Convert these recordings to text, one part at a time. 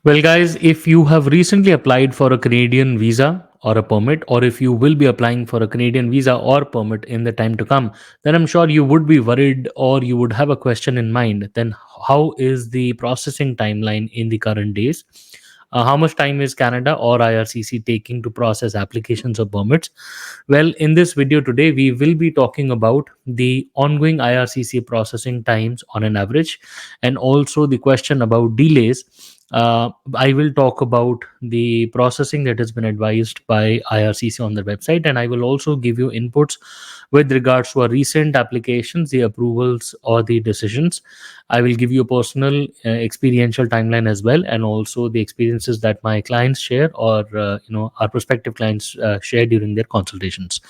Well, guys, if you have recently applied for a Canadian visa or a permit, or if you will be applying for a Canadian visa or permit in the time to come, then I'm sure you would be worried or you would have a question in mind. Then, how is the processing timeline in the current days? How much time is Canada or IRCC taking to process applications or permits? Well, in this video today, we will be talking about the ongoing IRCC processing times on an average, and also the question about delays. I will talk about the processing that has been advised by IRCC on their website, and I will also give you inputs with regards to our recent applications, the approvals, or the decisions. I will give you a personal experiential timeline as well, and also the experiences that my clients share or our prospective clients share during their consultations.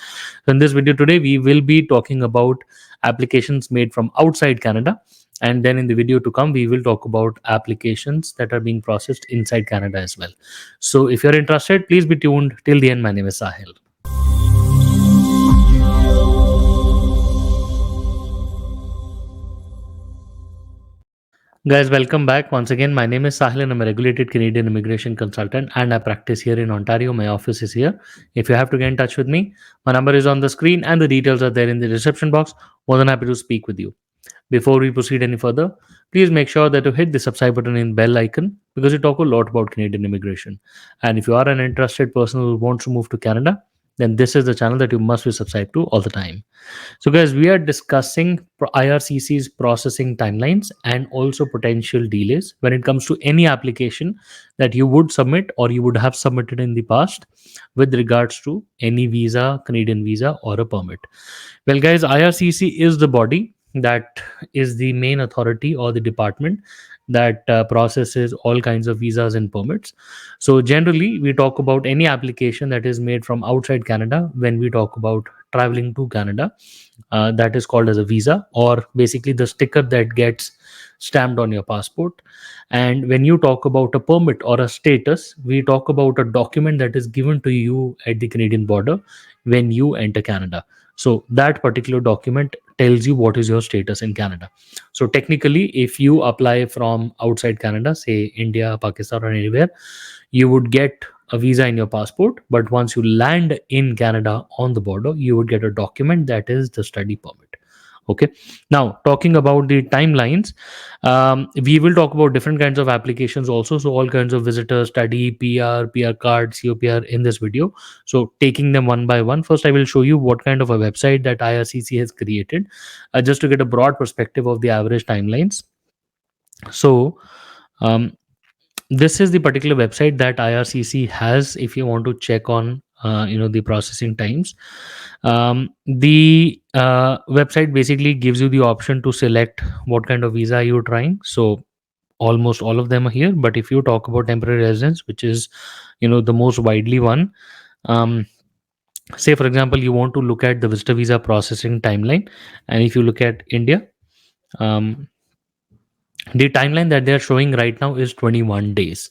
So in this video today, we will be talking about applications made from outside Canada, and then in the video to come, we will talk about applications that are being processed inside Canada as well. So if you're interested, please be tuned till the end. My name is Sahil. Guys, welcome back. Once again, my name is Sahil and I'm a regulated Canadian immigration consultant and I practice here in Ontario. My office is here. If you have to get in touch with me, my number is on the screen and the details are there in the description box. More than happy to speak with you. Before we proceed any further, please make sure that you hit the subscribe button and bell icon because we talk a lot about Canadian immigration. And if you are an interested person who wants to move to Canada, then this is the channel that you must be subscribed to all the time. So, guys, we are discussing IRCC's processing timelines and also potential delays when it comes to any application that you would submit or you would have submitted in the past with regards to any visa, Canadian visa, or a permit. Well, guys, IRCC is the body that is the main authority or the department that processes all kinds of visas and permits. So, generally, we talk about any application that is made from outside Canada when we talk about traveling to Canada. That is called as a visa, or basically the sticker that gets stamped on your passport. And when you talk about a permit or a status, we talk about a document that is given to you at the Canadian border when you enter Canada. So that particular document tells you what is your status in Canada. So technically, if you apply from outside Canada, say India, Pakistan, or anywhere, you would get a visa in your passport. But once you land in Canada on the border, you would get a document that is the study permit. Okay. Now, talking about the timelines, we will talk about different kinds of applications also. So, all kinds of visitors, study, PR card, COPR in this video. So, taking them one by one, first, I will show you what kind of a website that IRCC has created just to get a broad perspective of the average timelines. So, um, this is the particular website that IRCC has if you want to check on the processing times. The website basically gives you the option to select what kind of visa you're trying. So almost all of them are here, but if you talk about temporary residence, which is the most widely one, um, say for example you want to look at the visitor visa processing timeline, and if you look at India, um, the timeline that they are showing right now is 21 days.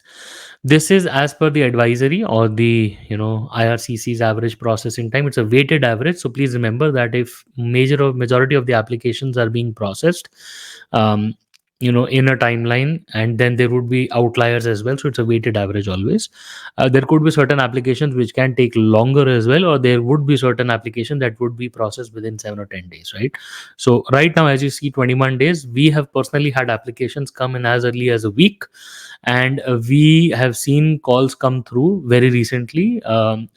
This is as per the advisory or the IRCC's average processing time. It's a weighted average, so please remember that if majority of the applications are being processed um, in a timeline, and then there would be outliers as well, so it's a weighted average always. There could be certain applications which can take longer as well, or there would be certain applications that would be processed within 7 or 10 days, right? So right now, as you see, 21 days, we have personally had applications come in as early as a week, and we have seen calls come through very recently.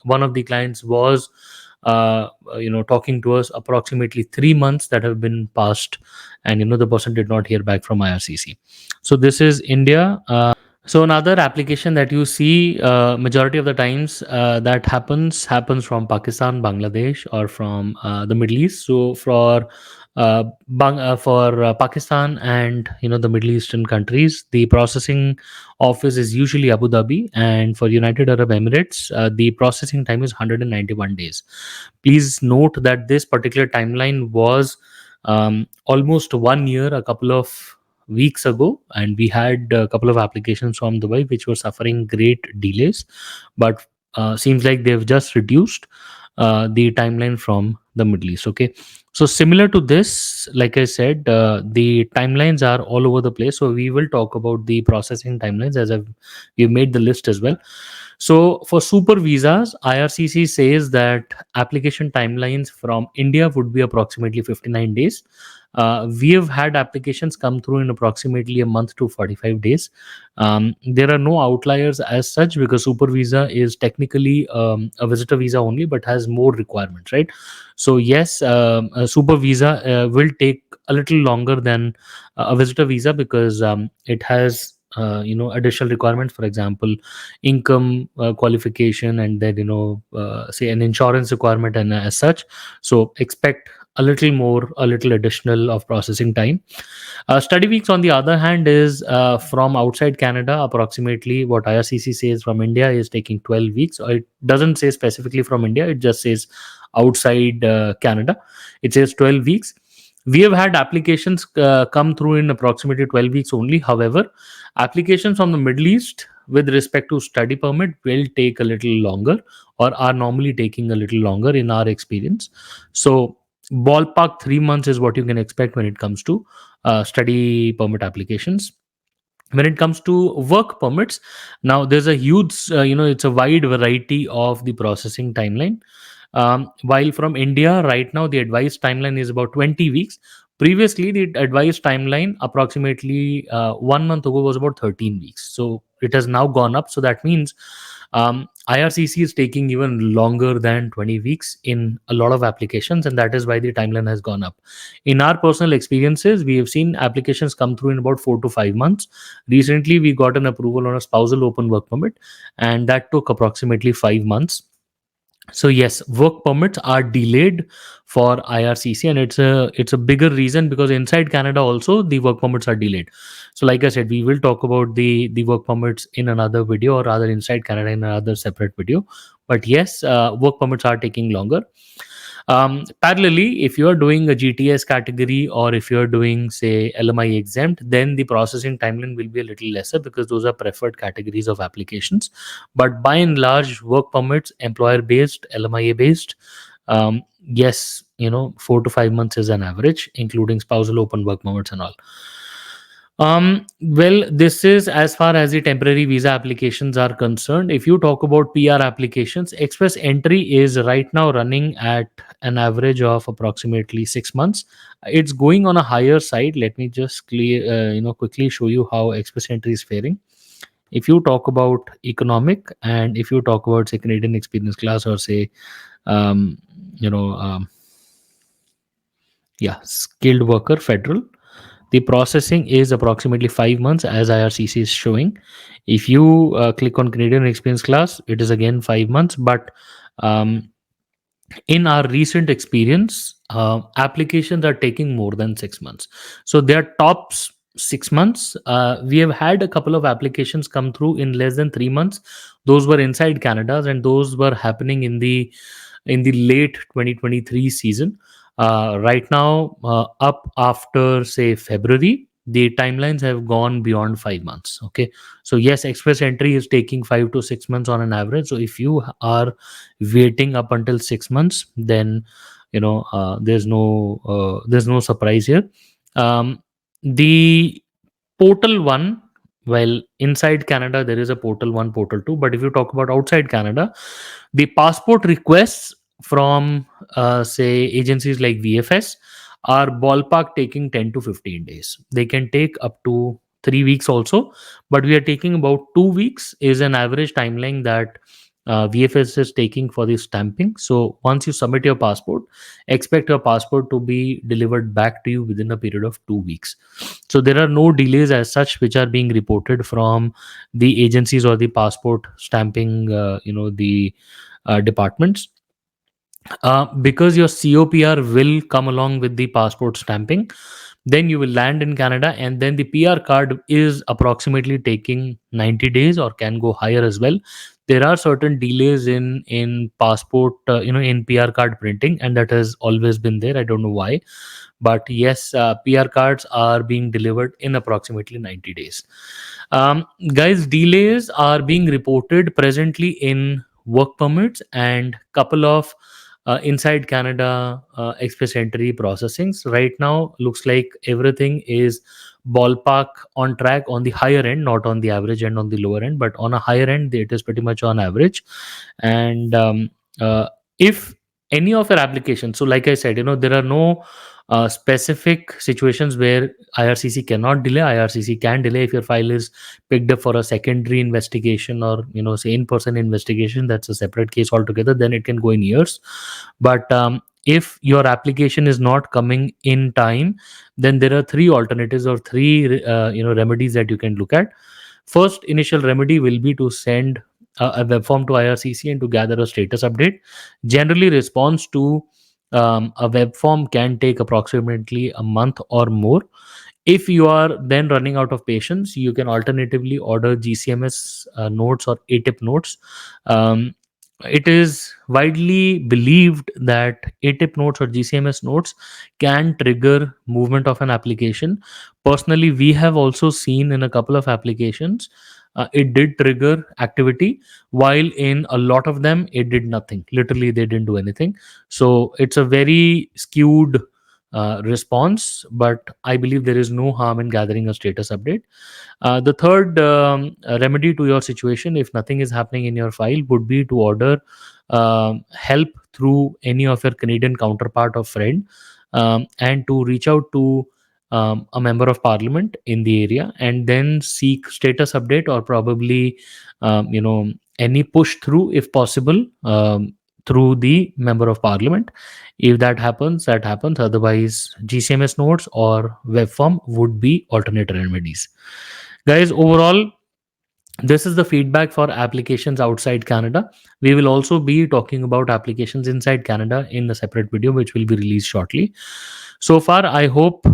One of the clients was talking to us approximately 3 months that have been passed, and the person did not hear back from IRCC. So this is India. So another application that you see majority of the times that happens from Pakistan, Bangladesh, or from the Middle East. So for Pakistan and the Middle Eastern countries, the processing office is usually Abu Dhabi, and for United Arab Emirates, the processing time is 191 days. Please note that this particular timeline was almost 1 year, a couple of weeks ago, and we had a couple of applications from Dubai which were suffering great delays, but seems like they've just reduced the timeline from the Middle East. Okay, so similar to this, like I said, the timelines are all over the place. So we will talk about the processing timelines as we've made the list as well. So for super visas, IRCC says that application timelines from India would be approximately 59 days. We have had applications come through in approximately a month to 45 days. There are no outliers as such because super visa is technically a visitor visa only, but has more requirements, right? So yes, a super visa will take a little longer than a visitor visa because it has additional requirements. For example, income qualification, and then say an insurance requirement and as such. So expect a little additional of processing time. Study weeks, on the other hand, is from outside Canada. Approximately what IRCC says from India is taking 12 weeks. Or it doesn't say specifically from India, it just says outside Canada. It says 12 weeks. We have had applications come through in approximately 12 weeks only. However, applications from the Middle East with respect to study permit will take a little longer, or are normally taking a little longer in our experience. So ballpark 3 months is what you can expect when it comes to study permit applications. When it comes to work permits, now there's a huge it's a wide variety of the processing timeline. While from India right now the advised timeline is about 20 weeks. Previously the advised timeline approximately 1 month ago was about 13 weeks. So it has now gone up. So that means IRCC is taking even longer than 20 weeks in a lot of applications, and that is why the timeline has gone up. In our personal experiences, we have seen applications come through in about 4 to 5 months. Recently, we got an approval on a spousal open work permit, and that took approximately 5 months. So yes, work permits are delayed for IRCC, and it's a bigger reason because inside Canada also the work permits are delayed. So like I said, we will talk about the work permits in another video, or rather inside Canada in another separate video. But yes, work permits are taking longer. Parallelly, if you're doing a GTS category, or if you're doing, say, LMI exempt, then the processing timeline will be a little lesser because those are preferred categories of applications. But by and large, work permits, employer based, LMIA based, yes, 4 to 5 months is an average, including spousal open work permits and all. Well, this is as far as the temporary visa applications are concerned. If you talk about PR applications, express entry is right now running at an average of approximately 6 months. It's going on a higher side. Let me just quickly show you how express entry is faring. If you talk about economic, and if you talk about, say, Canadian experience class, or say, um, you know, um, yeah, skilled worker federal, the processing is approximately 5 months, as IRCC is showing. If you click on Canadian experience class, it is again 5 months. But um, in our recent experience, applications are taking more than 6 months. So their tops 6 months. We have had a couple of applications come through in less than 3 months. Those were inside Canada, and those were happening in the late 2023 season. Right now, up after, say, February, the timelines have gone beyond 5 months. Okay, so yes, express entry is taking 5 to 6 months on an average. So if you are waiting up until 6 months, then there's no surprise here. The portal one, well, inside Canada there is a portal 1, portal 2, but if you talk about outside Canada, the passport requests from say agencies like VFS are ballpark taking 10 to 15 days. They can take up to 3 weeks also, but we are taking about 2 weeks is an average timeline that VFS is taking for the stamping. So once you submit your passport, expect your passport to be delivered back to you within a period of 2 weeks. So there are no delays as such which are being reported from the agencies or the passport stamping the departments, because your COPR will come along with the passport stamping. Then you will land in Canada, and then the PR card is approximately taking 90 days, or can go higher as well. There are certain delays in passport, in PR card printing, and that has always been there. I don't know why, but yes, PR cards are being delivered in approximately 90 days. Guys, delays are being reported presently in work permits, and couple of inside Canada, express entry processings right now looks like everything is ballpark on track on the higher end, not on the average end, on the lower end, but on a higher end, it is pretty much on average. And if any of your applications, so like I said, there are no specific situations where IRCC cannot delay. IRCC can delay if your file is picked up for a secondary investigation, or say in-person investigation. That's a separate case altogether. Then it can go in years. But if your application is not coming in time, then there are three alternatives, or three remedies that you can look at. First initial remedy will be to send a web form to IRCC and to gather a status update. Generally, response to a web form can take approximately a month or more. If you are then running out of patience, you can alternatively order GCMS notes or ATIP notes. Um, it is widely believed that ATIP notes or GCMS notes can trigger movement of an application. Personally, we have also seen in a couple of applications it did trigger activity, while in a lot of them it did nothing. Literally, they didn't do anything. So it's a very skewed response, but I believe there is no harm in gathering a status update. The third remedy to your situation, if nothing is happening in your file, would be to order help through any of your Canadian counterpart or friend, and to reach out to a member of parliament in the area, and then seek status update, or probably any push through if possible, through the member of parliament. If that happens, that happens. Otherwise, GCMS notes or web form would be alternate remedies. Guys, overall, this is the feedback for applications outside Canada. We will also be talking about applications inside Canada in a separate video, which will be released shortly. So far, I hope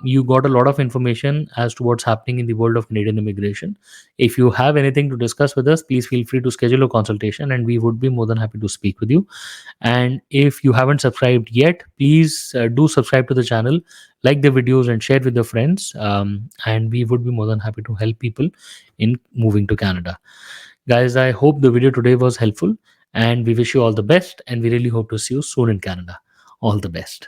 you got a lot of information as to what's happening in the world of Canadian immigration. If you have anything to discuss with us, please feel free to schedule a consultation, and we would be more than happy to speak with you. And if you haven't subscribed yet, please do subscribe to the channel, like the videos, and share with your friends. And we would be more than happy to help people in moving to Canada. Guys, I hope the video today was helpful, and we wish you all the best, and we really hope to see you soon in Canada. All the best.